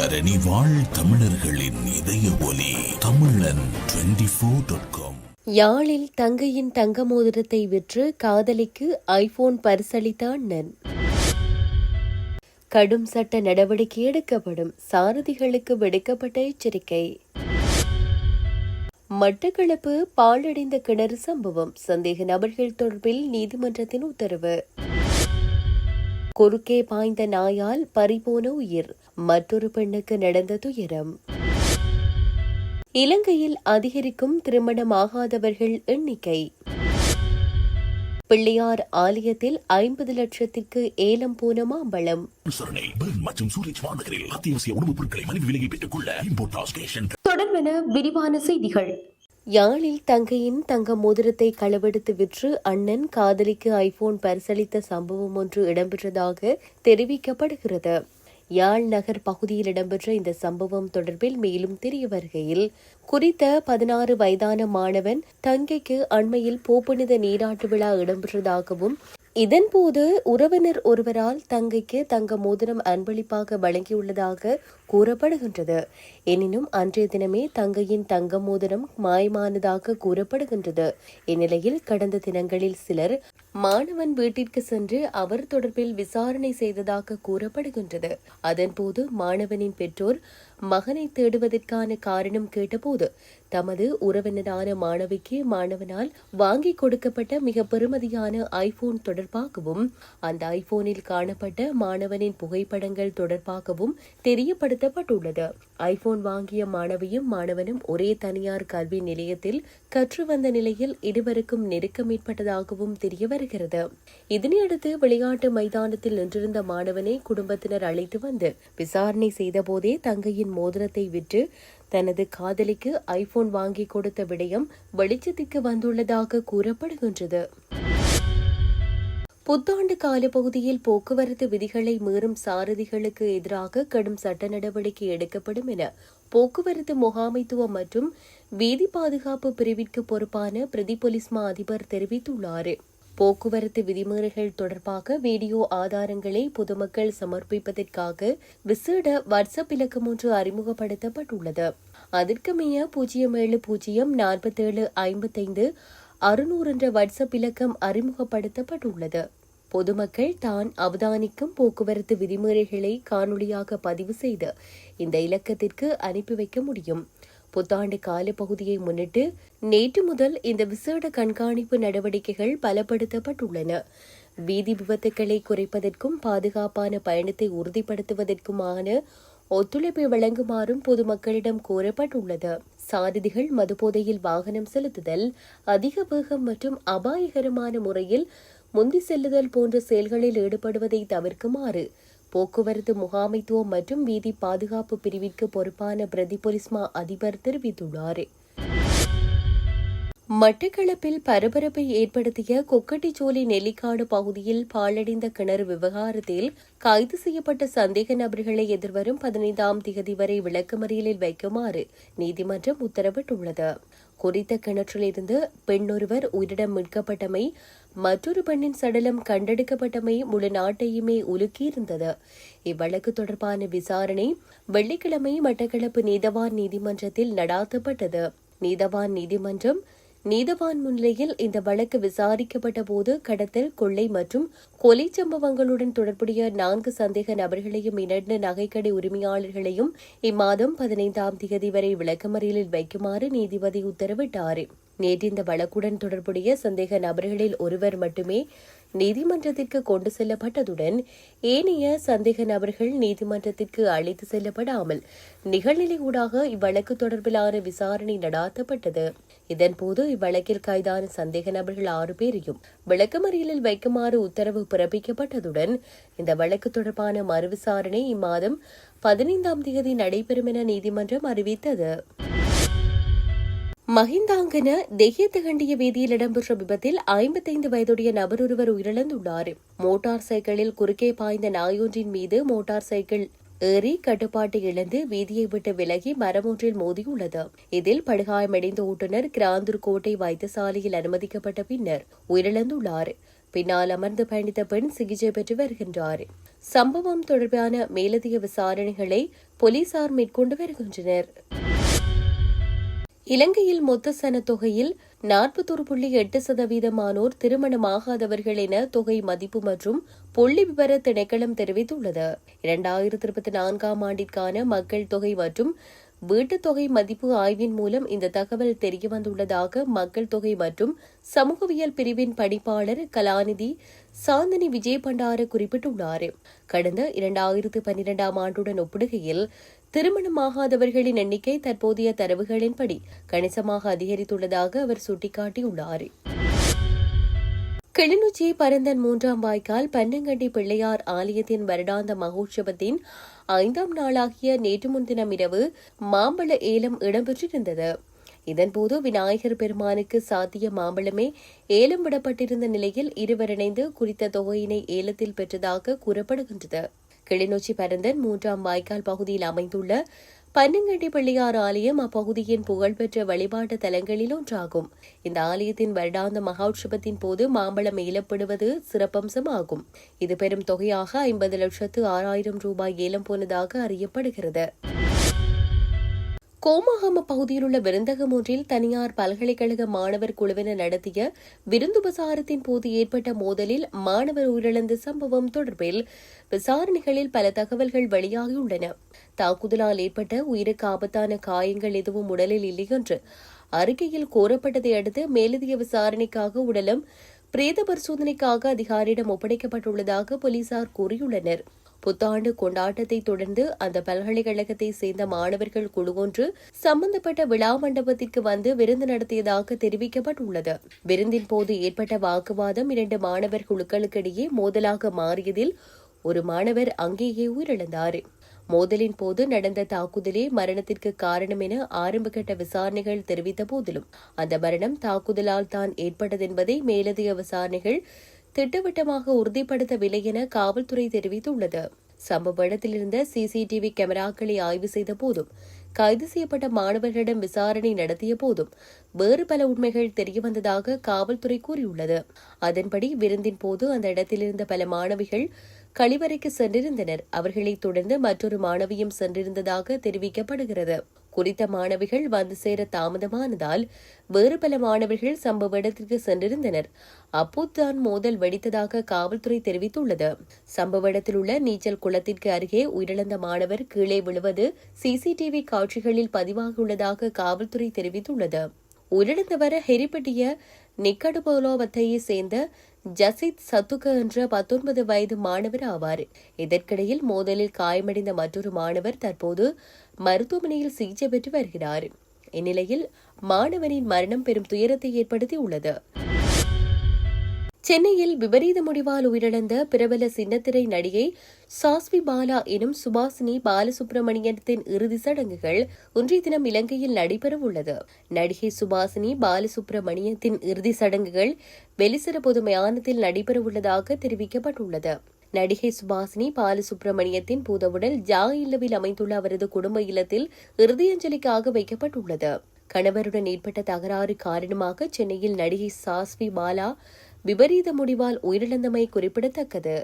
தரணி வாழ் தமிழர்களின் இதய ஒலி தமிழன் 24.com. யாழில் தங்கையின் தங்க மோதிரத்தை விற்று காதலிக்கு ஐபோன் பரிசளித்த அண்ணன். கடும் சட்ட நடவடிக்கை எடுக்கப்படும், சாரதிகளுக்கு விடுக்கப்பட்ட எச்சரிக்கை. மட்டக்களப்பு பாழடைந்த கிணறு சம்பவம், சந்தேக நபர்கள் தொடர்பில் நீதிமன்றத்தின் உத்தரவு. குறுக்கே பாய்ந்த நாயால் பறிபோன உயிர், மற்றொரு பெண்ணுக்கு நடந்த துயரம். இலங்கையில் அதிகரிக்கும் திருமணமாகாதவர்கள் எண்ணிக்கை. பிள்ளையார் ஆலயத்தில் 50 லட்சத்திற்கு ஏலம் போன மாம்பழம். தொடர்பென விரிவான செய்திகள். யாழில் தங்கையின் தங்க மோதிரத்தை களவெடுத்து விற்று அண்ணன் காதலிக்கு ஐபோன் பரிசளித்த சம்பவம் ஒன்று இடம்பெற்றதாக தெரிவிக்கப்படுகிறது. யாழ் நகர் பகுதியில் இடம்பெற்ற இந்த சம்பவம் தொடர்பில் மேலும் தெரிய வருகையில், குறித்த 16 வயதான மாணவன் தங்கைக்கு அண்மையில் பூப்புனித நீராட்டு விழா இடம்பெற்றதாகவும், இதன்போது உறவினர் ஒருவரால் தங்கைக்கு தங்க மோதிரம் அன்பளிப்பாக வழங்கியுள்ளதாக கூறப்படுகின்றது. எனினும் அன்றைய தினமே தங்கையின் தங்க மோதிரம் மாயமானதாக கூறப்படுகின்றது. இந்நிலையில் கடந்த தினங்களில் சிலர் மாணவன் வீட்டிற்கு சென்று அவர் தொடர்பில் விசாரணை செய்ததாக கூறப்படுகின்றது. அதன்போது மாணவனின் பெற்றோர் மகனை தேடுவதற்கான காரணம் கேட்டபோது, தமது உறவினரான மாணவிக்கு மாணவனால் வாங்கி கொடுக்கப்பட்ட மிக பெறுமதியான ஐபோன் தொடர்பாகவும், அந்த ஐபோனில் காணப்பட்ட மாணவனின் புகைப்படங்கள் தொடர்பாகவும் தெரியப்படுத்தப்பட்டுள்ளது. ஐபோன் வாங்கிய மாணவியும் மாணவனும் ஒரே தனியார் கல்வி நிலையத்தில் கற்று வந்த நிலையில் இருவருக்கும் நெருக்கம் ஏற்பட்டதாகவும் தெரிய வருகிறது. இதனையடுத்து விளையாட்டு மைதானத்தில் நின்றிருந்த மாணவனை குடும்பத்தினர் அழைத்து வந்து விசாரணை செய்தபோதே தங்கையின் மோதிரத்தை விற்று தனது காதலிக்கு ஐபோன் வாங்கி கொடுத்த விடயம் வெளிச்சத்திற்கு வந்துள்ளதாக கூறப்படுகின்றது. புத்தாண்டு காலப்பகுதியில் போக்குவரத்து விதிகளை மீறும் சாரதிகளுக்கு எதிராக கடும் சட்ட நடவடிக்கை எடுக்கப்படும் என போக்குவரத்து முகாமைத்துவம் மற்றும் வீதி பாதுகாப்பு பிரிவிற்கு பொறுப்பான பிரதி போலீஸ் மா அதிபர் தெரிவித்துள்ளார். போக்குவரத்து விதிமீறல்கள் தொடர்பாக வீடியோ ஆதாரங்களை பொதுமக்கள் சமர்ப்பிப்பதற்காக விசேட வாட்ஸ்அப் இலக்கம் ஒன்று அறிமுகப்படுத்தப்பட்டுள்ளது. அதற்கமைய 0704745600 என்ற வாட்ஸ்அப் இலக்கம் அறிமுகப்படுத்தப்பட்டுள்ளது. பொதுமக்கள் தான் அவதானிக்கும் போக்குவரத்து விதிமுறைகளை காணொலியாக பதிவு செய்து இந்த இலக்கத்திற்கு அனுப்பி வைக்க முடியும். புத்தாண்டு காலப்பகுதியை முன்னிட்டு நேற்று முதல் இந்த விசேட கண்காணிப்பு நடவடிக்கைகள் பலப்படுத்தப்பட்டுள்ளன. வீதி விபத்துக்களை குறைப்பதற்கும் பாதுகாப்பான பயணத்தை உறுதிப்படுத்துவதற்குமான ஒத்துழைப்பை வழங்குமாறும் பொதுமக்களிடம் கோரப்பட்டுள்ளது. சாரதிகள் மதுபோதையில் வாகனம் செலுத்துதல், அதிக வேகம் மற்றும் அபாயகரமான முறையில் முந்தி செல்லுதல் போன்ற செயல்களில் ஈடுபடுவதை தவிர்க்குமாறு போக்குவரத்து முகாமைத்துவம் மற்றும் வீதி பாதுகாப்பு பிரிவிற்கு பொறுப்பான பிரதி போலீஸ் மா அதிபர் தெரிவித்துள்ளார். மட்டக்களப்பில் பரபரப்பை ஏற்படுத்திய கொக்கட்டிச்சோலை நெல்லிக்காடு பகுதியில் பாழடைந்த கிணறு விவகாரத்தில் கைது செய்யப்பட்ட சந்தேக நபர்களை எதிர்வரும் 15ஆம் தேதி வரை விளக்கமறியலில் வைக்குமாறு நீதிமன்றம் உத்தரவிட்டுள்ளது. குறித்த கிணற்றிலிருந்து பெண்ணொருவர் உயிரிடம் மீட்கப்பட்டமை, மற்றொரு பெண்ணின் சடலம் கண்டெடுக்கப்பட்டமை முழு நாட்டையுமே உலுக்கியிருந்தது. இவ்வழக்கு தொடர்பான விசாரணை வெள்ளிக்கிழமை மட்டக்களப்பு நீதவான் நீதிமன்றத்தில் நடாத்தப்பட்டது. நீதவான் முன்னிலையில் இந்த வழக்கு விசாரிக்கப்பட்ட போது கடத்தல், கொள்ளை மற்றும் கொலை சம்பவங்களுடன் தொடர்புடைய 4 சந்தேக நபர்களையும் 2 நகைக்கடை உரிமையாளர்களையும் இம்மாதம் 15ஆம் தேதி வரை விளக்கமறியலில் வைக்குமாறு நீதிபதி உத்தரவிட்டார். நேற்று இந்த வழக்குடன் தொடர்புடைய சந்தேக நபர்களில் ஒருவர் மட்டுமே நீதிமன்றத்திற்கு கொண்டு செல்லப்பட்டதுடன் ஏனைய சந்தேக நபர்கள் நீதிமன்றத்திற்கு அழைத்து செல்லப்படாமல் நிகழ்நிலை ஊடாக இவ்வழக்கு தொடர்பிலான விசாரணை நடாத்தப்பட்டது. இதன்போது இவ்வழக்கில் கைதான சந்தேக நபர்கள் 6 பேரையும் விளக்கமறியலில் வைக்குமாறு உத்தரவு பிறப்பிக்கப்பட்டதுடன் இந்த வழக்கு தொடர்பான மறுவிசாரணை இம்மாதம் 15ஆம் தேதி நடைபெறும் என நீதிமன்றம் அறிவித்தது. மஹிந்தாங்கன தெஹியத்தகண்டிய வீதியில் இடம்பெற்ற விபத்தில் 55 வயதுடைய நபர் ஒருவர் உயிரிழந்துள்ளார். மோட்டார் சைக்கிளில் குறுக்கே பாய்ந்த நாயொன்றின் மீது மோட்டார் சைக்கிள் ஏறி கட்டுப்பாட்டை இழந்து வீதியை விட்டு விலகி மரம் ஒன்றில் மோதியுள்ளது. இதில் படுகாயமடைந்த ஓட்டுநர் கிராந்தூர் கோட்டை வைத்தியசாலையில் அனுமதிக்கப்பட்ட பின்னர் உயிரிழந்துள்ளார். பின்னால் அமர்ந்து பயணித்த பெண் சிகிச்சை பெற்று வருகின்றார். சம்பவம் தொடர்பான மேலதிக விசாரணைகளை போலீசார் மேற்கொண்டு வருகின்றனர். இலங்கையில் மொத்த சனத்தொகையில் 41.8% திருமணமாகாதவர்கள் என தொகை மதிப்பு மற்றும் புள்ளி விவர திணைக்களம் தெரிவித்துள்ளது. 2024 ஆண்டிற்கான மக்கள் தொகை மற்றும் வீட்டுத் தொகை மதிப்பு ஆய்வின் மூலம் இந்த தகவல் தெரியவந்துள்ளதாக மக்கள் தொகை மற்றும் சமூகவியல் பிரிவின் பணிப்பாளர் கலாநிதி சாந்தினி விஜயபண்டார குறிப்பிட்டுள்ளார். கடந்த 2012 ஆண்டுடன் ஒப்பிடுகையில் திருமணமாகாதவர்களின் எண்ணிக்கை தற்போதைய தரவுகளின்படி கணிசமாக அதிகரித்துள்ளதாக அவர் சுட்டிக்காட்டியுள்ளார். கிளிநொச்சி பரந்தன் 3ஆம் வாய்க்கால் பன்னங்கண்டி பிள்ளையார் ஆலயத்தின் வருடாந்த மகோற்சவத்தின் 5ஆம் நாளாகிய நேற்று முன்தினம் இரவு மாம்பழ ஏலம் இடம்பெற்றிருந்தது. இதன்போது விநாயகர் பெருமானுக்கு சாத்திய மாம்பழமே ஏலம் விடப்பட்டிருந்த நிலையில் இருவர் இணைந்து குறித்த தொகையினை ஏலத்தில் பெற்றதாக கூறப்படுகின்றது. கிளிநொச்சி பரந்தன் 3ஆம் வாய்க்கால் பகுதியில் அமைந்துள்ள பன்னங்கண்டி பிள்ளையார் ஆலயம் அப்பகுதியின் புகழ்பெற்ற வழிபாட்டு தலங்களில் ஒன்றாகும். இந்த ஆலயத்தின் வருடாந்த மகோற்சவத்தின் போது மாம்பழம் ஏலப்படுவது சிறப்பம்சமாகும். இது பெரும் தொகையாக 50,06,000 ரூபாய் ஏலம் போனதாக அறியப்படுகிறது. கோமாகம பகுதியில் உள்ள விருந்தகம் ஒன்றில் தனியார் பல்கலைக்கழக மாணவர் குழுவினர் நடத்திய விருந்துபசாரத்தின் போது ஏற்பட்ட மோதலில் மாணவர் உயிரிழந்த சம்பவம் தொடர்பில் விசாரணைகளில் பல தகவல்கள் வெளியாகியுள்ளன. தாக்குதலால் ஏற்பட்ட உயிருக்கு ஆபத்தான காயங்கள் எதுவும் உடலில் இல்லை என்று அறிக்கையில் கோரப்பட்டதை அடுத்து மேலதிக விசாரணைக்காக உடலம் பிரேத பரிசோதனைக்காக அதிகாரியிடம் ஒப்படைக்கப்பட்டுள்ளதாக போலீசார் கூறியுள்ளனர். புத்தாண்டு கொண்டாட்டத்தை தொடர்ந்து அந்த பல்கலைக்கழகத்தை சேர்ந்த மாணவர்கள் குழு ஒன்று சம்பந்தப்பட்ட விழா மண்டபத்திற்கு வந்து விருந்து நடத்தியதாக தெரிவிக்கப்பட்டுள்ளது. விருந்தின் போது ஏற்பட்ட வாக்குவாதம் 2 மாணவர் குழுக்களுக்கிடையே மோதலாக மாறியதில் ஒரு மாணவர் அங்கேயே உயிரிழந்தார். மோதலின் போது நடந்த தாக்குதலே மரணத்திற்கு காரணம் என ஆரம்பகட்ட விசாரணைகள் தெரிவித்த போதிலும் அந்த மரணம் தாக்குதலால் தான் ஏற்பட்டதென்பதை மேலதிக விசாரணைகள் திட்டவட்டமாக உறுதிப்படுத்தவில்லை என காவல்துறை தெரிவித்துள்ளது. சம்பவ இடத்தில் இருந்த சிசிடிவி கேமராக்களை ஆய்வு செய்த போதும் கைது செய்யப்பட்ட மாணவர்களிடம் விசாரணை நடத்திய போதும் வேறு பல உண்மைகள் தெரியவந்ததாக காவல்துறை கூறியுள்ளது. அதன்படி விருந்தின் போது அந்த இடத்திலிருந்த பல மாணவிகள் கழிவறைக்கு சென்றிருந்தனர். அவர்களை தொடர்ந்து மற்றொரு மாணவியும் சென்றிருந்ததாக தெரிவிக்கப்படுகிறது. குறித்த மாணவிகள் வந்து சேர தாமதமானதால் வேறு பல மாணவர்கள் சம்பவ இடத்திற்கு சென்றிருந்தனர். அப்போதுதான் மோதல் வெடித்ததாக காவல்துறை தெரிவித்துள்ளது. சம்பவ இடத்தில் உள்ள நீச்சல் குளத்திற்கு அருகே உயிரிழந்த மாணவர் கீழே விழுவது சிசிடிவி காட்சிகளில் பதிவாகியுள்ளதாக காவல்துறை தெரிவித்துள்ளது. உயிரிழந்தவர் ஹெரிப்பட்டிய நிக்கடுபோலோவத்தையை சேர்ந்த ஜசித் சத்துக என்ற 19 வயது மாணவர் ஆவார். இதற்கிடையில் மோதலில் காயமடைந்த மற்றொரு மாணவர் தற்போது மருத்துவமனையில் சிகிச்சை பெற்று வருகிறார். இந்நிலையில் மாணவனின் மரணம் பெரும் துயரத்தை ஏற்படுத்தியுள்ளது. சென்னையில் விபரீத முடிவால் உயிரிழந்த பிரபல சின்னத்திரை நடிகை சாஸ்வி பாலா எனும் சுபாசினி பாலசுப்ரமணியத்தின் இறுதி சடங்குகள் இன்றைய தினம் இலங்கையில் நடைபெறவுள்ளது. நடிகை சுபாசினி பாலசுப்ரமணியத்தின் இறுதி சடங்குகள் வெலிசர பொது மயானத்தில் நடைபெறவுள்ளதாக தெரிவிக்கப்பட்டுள்ளது. நடிகை சுபாசினி பாலசுப்ரமணியத்தின் பூதவுடல் ஜா இல்லவில் அமைந்துள்ள அவரது குடும்ப இல்லத்தில் இறுதியஞ்சலிக்காக வைக்கப்பட்டுள்ளது. கணவருடன் ஏற்பட்ட தகராறு காரணமாக சென்னையில் நடிகை சாஸ்வி பாலா விபரீத முடிவால் உயிரிழந்தமை குறிப்பிடத்தக்கது.